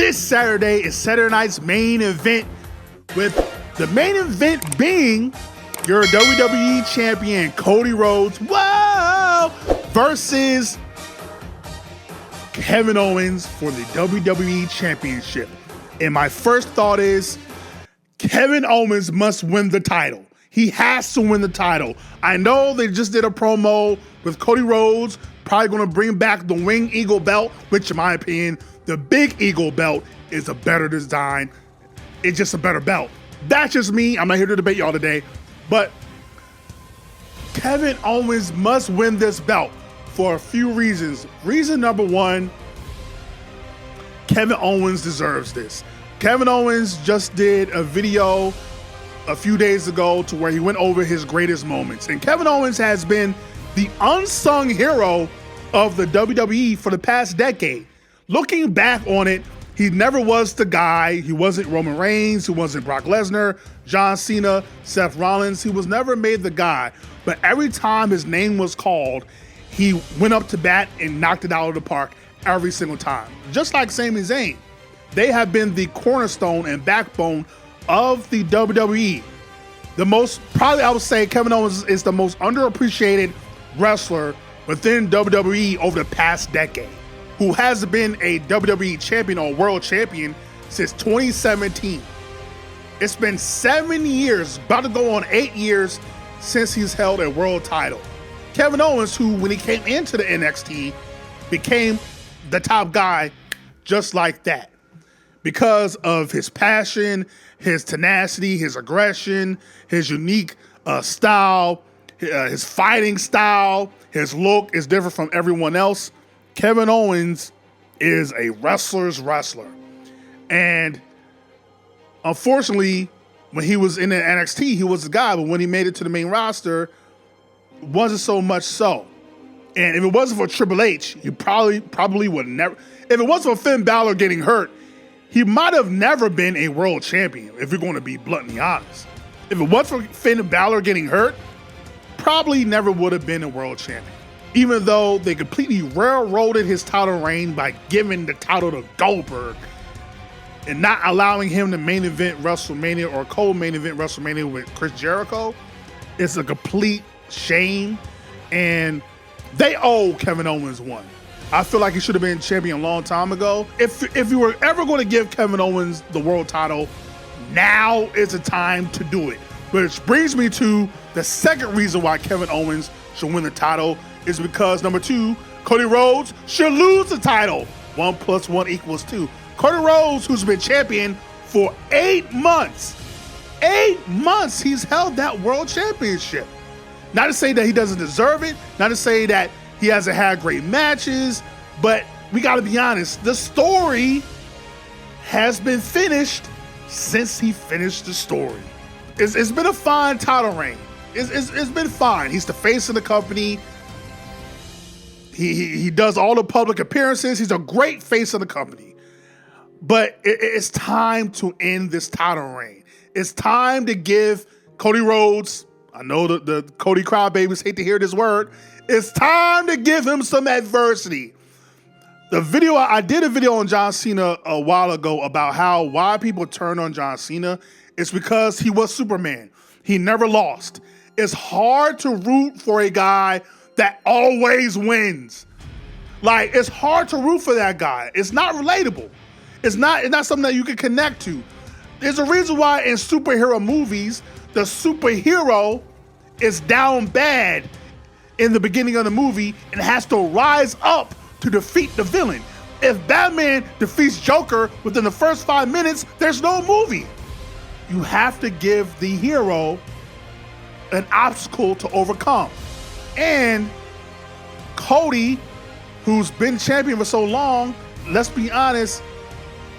This Saturday is Saturday night's main event, with the main event being your WWE champion Cody Rhodes, versus Kevin Owens for the WWE championship. And my first thought is Kevin Owens must win the title. He has to win the title. I know they just did a promo with Cody Rhodes, probably going to bring back the Wing Eagle belt, which in my opinion, the Big Eagle belt is a better design. It's just a better belt. That's just me. I'm not here to debate y'all today. But Kevin Owens must win this belt for a few reasons. Reason number one, Kevin Owens deserves this. Kevin Owens just did a video a few days ago to where he went over his greatest moments. And Kevin Owens has been the unsung hero of the WWE for the past decade. Looking back on it, he never was the guy. He wasn't Roman Reigns. He wasn't Brock Lesnar, John Cena, Seth Rollins. He was never made the guy. But every time his name was called, he went up to bat and knocked it out of the park every single time. Just like Sami Zayn. They have been the cornerstone and backbone of the WWE. I would say Kevin Owens is the most underappreciated wrestler within WWE over the past decade, who has been a WWE champion or world champion since 2017. It's been 7 years, about to go on 8 years, since he's held a world title. Kevin Owens, who when he came into the NXT, became the top guy just like that. Because of his passion, his tenacity, his aggression, his unique style, his fighting style, his look is different from everyone else. Kevin Owens is a wrestler's wrestler. And unfortunately, when he was in the NXT, he was the guy, but when he made it to the main roster, wasn't so much so. And if it wasn't for Triple H, he probably would never. If it wasn't for Finn Balor getting hurt, he might have never been a world champion, if you're going to be bluntly honest. If it wasn't for Finn Balor getting hurt, probably never would have been a world champion. Even though they completely railroaded his title reign by giving the title to Goldberg and not allowing him to main event WrestleMania or co-main event WrestleMania with Chris Jericho, it's a complete shame. And they owe Kevin Owens one. I feel like he should have been champion a long time ago. If you were ever going to give Kevin Owens the world title, now is the time to do it. Which brings me to the second reason why Kevin Owens should win the title is because, number two, Cody Rhodes should lose the title. 1 + 1 = 2. Cody Rhodes, who's been champion for 8 months. 8 months he's held that world championship. Not to say that he doesn't deserve it, not to say that he hasn't had great matches, but we got to be honest, the story has been finished since he finished the story. It's been a fine title reign. It's been fine. He's the face of the company. He does all the public appearances. He's a great face of the company. But it's time to end this title reign. It's time to give Cody Rhodes, I know the Cody crybabies hate to hear this word, it's time to give him some adversity. I did a video on John Cena a while ago about why people turn on John Cena. It's because he was Superman. He never lost. It's hard to root for a guy that always wins. Like, it's hard to root for that guy. It's not relatable. It's not something that you can connect to. There's a reason why in superhero movies, the superhero is down bad in the beginning of the movie and has to rise up to defeat the villain. If Batman defeats Joker within the first 5 minutes, there's no movie. You have to give the hero an obstacle to overcome. And Cody, who's been champion for so long, let's be honest,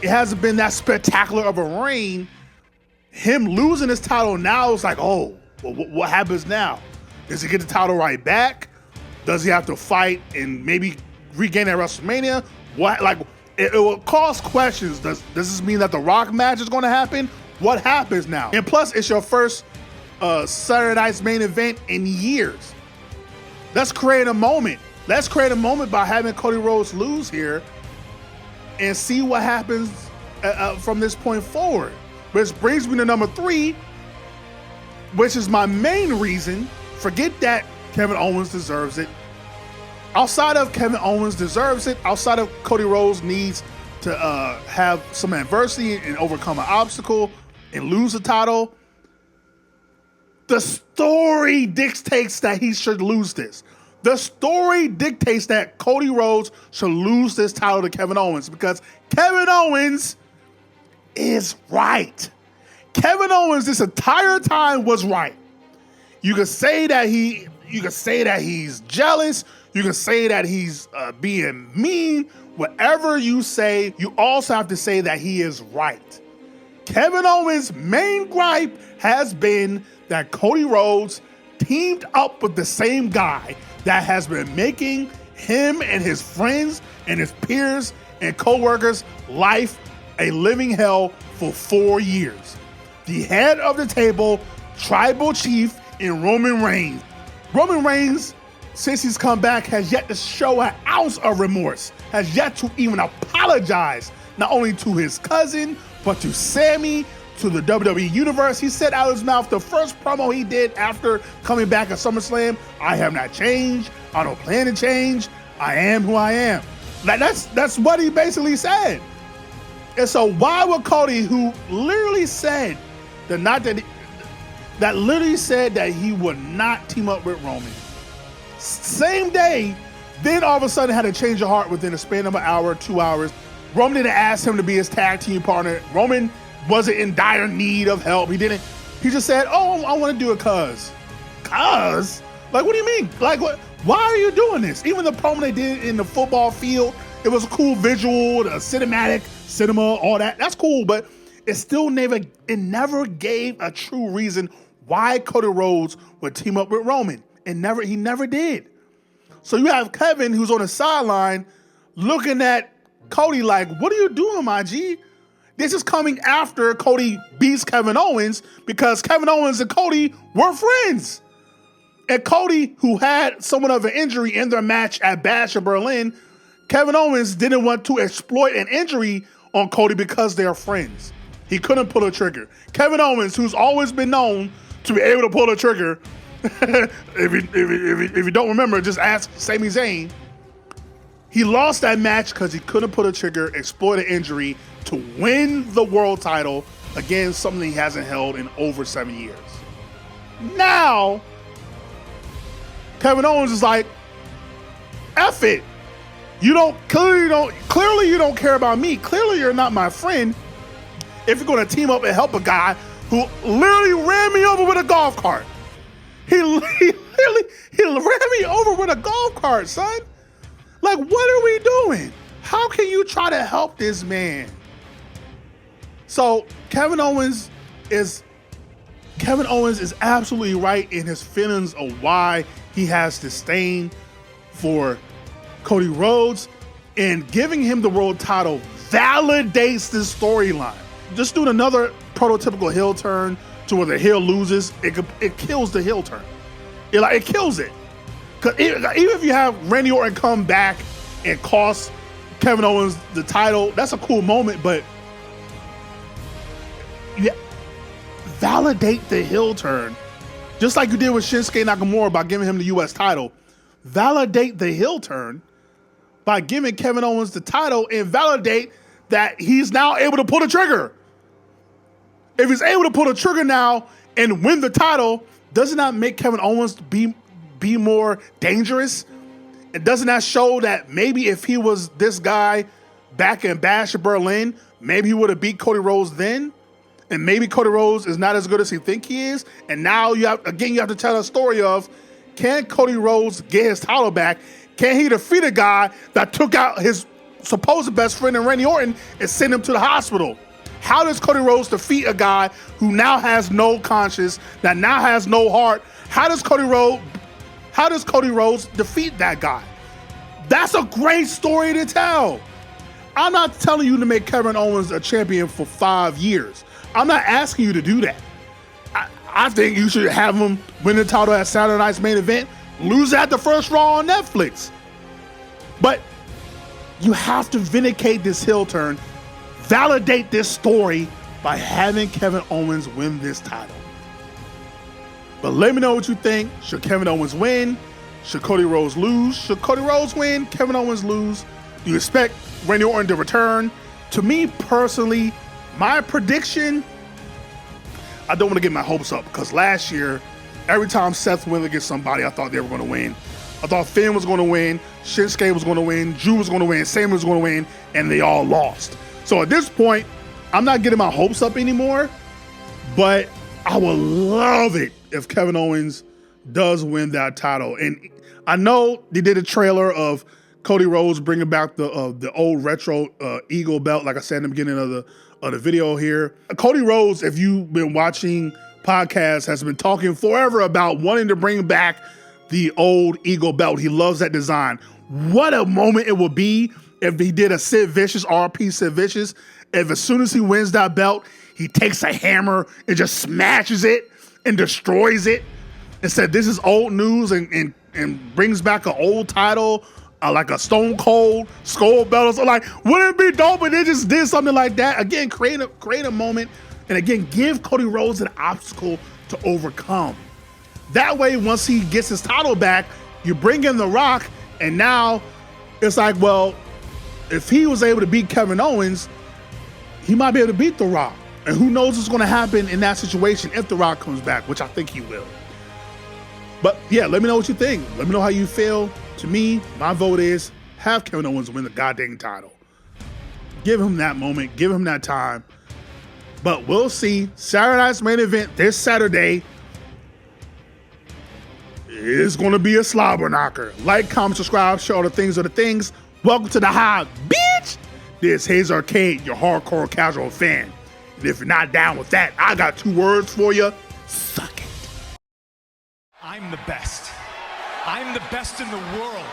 it hasn't been that spectacular of a reign. Him losing his title now is like, oh, well, what happens now? Does he get the title right back? Does he have to fight and maybe regain at WrestleMania? It will cause questions. Does this mean that the Rock match is going to happen? What happens now? And plus, it's your first Saturday night's main event in years. Let's create a moment. Let's create a moment by having Cody Rhodes lose here and see what happens from this point forward. Which brings me to number 3, which is my main reason. Forget that Kevin Owens deserves it. Outside of Kevin Owens deserves it, outside of Cody Rhodes needs to have some adversity and overcome an obstacle and lose the title, the story dictates that he should lose this. The story dictates that Cody Rhodes should lose this title to Kevin Owens because Kevin Owens is right. Kevin Owens this entire time was right. You could say that he's jealous. You can say that he's being mean. Whatever you say, you also have to say that he is right. Kevin Owens' main gripe has been that Cody Rhodes teamed up with the same guy that has been making him and his friends and his peers and co-workers' life a living hell for 4 years. The head of the table, tribal chief, in Roman Reigns. Roman Reigns, since he's come back, has yet to show an ounce of remorse, has yet to even apologize, not only to his cousin, but to Sammy, to the WWE Universe. He said out of his mouth, the first promo he did after coming back at SummerSlam, I have not changed, I don't plan to change, I am who I am. That's what he basically said. And so why would Cody, who literally said that literally said that he would not team up with Roman, same day, then all of a sudden had a change of heart within a span of an hour, 2 hours. Roman didn't ask him to be his tag team partner. Roman wasn't in dire need of help. He just said, oh, I want to do it cuz. Cuz? Like, what do you mean? Like, what? Why are you doing this? Even the promo they did in the football field, it was a cool visual, the cinema, all that. That's cool, but it never gave a true reason why Cody Rhodes would team up with Roman. He never did. So you have Kevin, who's on the sideline, looking at Cody like, what are you doing, my G? This is coming after Cody beats Kevin Owens because Kevin Owens and Cody were friends. And Cody, who had somewhat of an injury in their match at Bash in Berlin, Kevin Owens didn't want to exploit an injury on Cody because they're friends. He couldn't pull a trigger. Kevin Owens, who's always been known to be able to pull a trigger, if you don't remember, just ask Sami Zayn. He lost that match because he couldn't pull a trigger, exploit an injury to win the world title against something he hasn't held in over 7 years. Now, Kevin Owens is like, F it. Clearly you don't care about me. Clearly you're not my friend. If you're going to team up and help a guy who literally ran me over with a golf cart. He ran me over with a golf cart, son. Like, what are we doing? How can you try to help this man? So Kevin Owens is absolutely right in his feelings of why he has disdain for Cody Rhodes, and giving him the world title validates this storyline. Just doing another prototypical heel turn to where the heel loses, it kills the heel turn. It kills it. Because even if you have Randy Orton come back and cost Kevin Owens the title, that's a cool moment, but validate the heel turn. Just like you did with Shinsuke Nakamura by giving him the US title. Validate the heel turn by giving Kevin Owens the title and validate that he's now able to pull the trigger. If he's able to pull the trigger now and win the title, doesn't that make Kevin Owens be more dangerous? And doesn't that show that maybe if he was this guy back in Bash in Berlin, maybe he would have beat Cody Rhodes then? And maybe Cody Rhodes is not as good as he think he is. And now you have to tell a story of, can Cody Rhodes get his title back? Can he defeat a guy that took out his supposed best friend in Randy Orton and sent him to the hospital? How does Cody Rhodes defeat a guy who now has no conscience, that now has no heart? How does Cody Rhodes defeat that guy? That's a great story to tell. I'm not telling you to make Kevin Owens a champion for 5 years. I'm not asking you to do that. I think you should have him win the title at Saturday Night's Main Event, lose at the first Raw on Netflix. But you have to vindicate this heel turn, validate this story by having Kevin Owens win this title. But let me know what you think. Should Kevin Owens win? Should Cody Rhodes lose? Should Cody Rhodes win? Kevin Owens lose? Do you expect Randy Orton to return? To me personally, my prediction, I don't want to get my hopes up because last year, every time Seth went against somebody, I thought they were going to win. I thought Finn was going to win, Shinsuke was going to win, Drew was going to win, Sami was going to win, and they all lost. So at this point, I'm not getting my hopes up anymore, but I would love it if Kevin Owens does win that title. And I know they did a trailer of Cody Rhodes bringing back the old retro Eagle belt, like I said in the beginning of the video here. Cody Rhodes, if you've been watching podcasts, has been talking forever about wanting to bring back the old Eagle belt. He loves that design. What a moment it would be if he did a Sid Vicious, RP Sid Vicious, if as soon as he wins that belt, he takes a hammer and just smashes it and destroys it and said, this is old news, and brings back an old title, like a Stone Cold Skull belt or something. Like, wouldn't it be dope if they just did something like that? Again, create a moment, and again, give Cody Rhodes an obstacle to overcome. That way, once he gets his title back, you bring in The Rock, and now it's like, well, if he was able to beat Kevin Owens, he might be able to beat The Rock. And who knows what's going to happen in that situation if The Rock comes back, which I think he will. But yeah, let me know what you think. Let me know how you feel. To me, my vote is have Kevin Owens win the goddamn title. Give him that moment. Give him that time. But we'll see. Saturday night's main event this Saturday is going to be a slobber knocker. Like, comment, subscribe, share all the things are the things. Welcome to the hive, bitch. This is Hayes Arcade, your hardcore casual fan. And if you're not down with that, I got 2 words for you. Suck it. I'm the best. I'm the best in the world.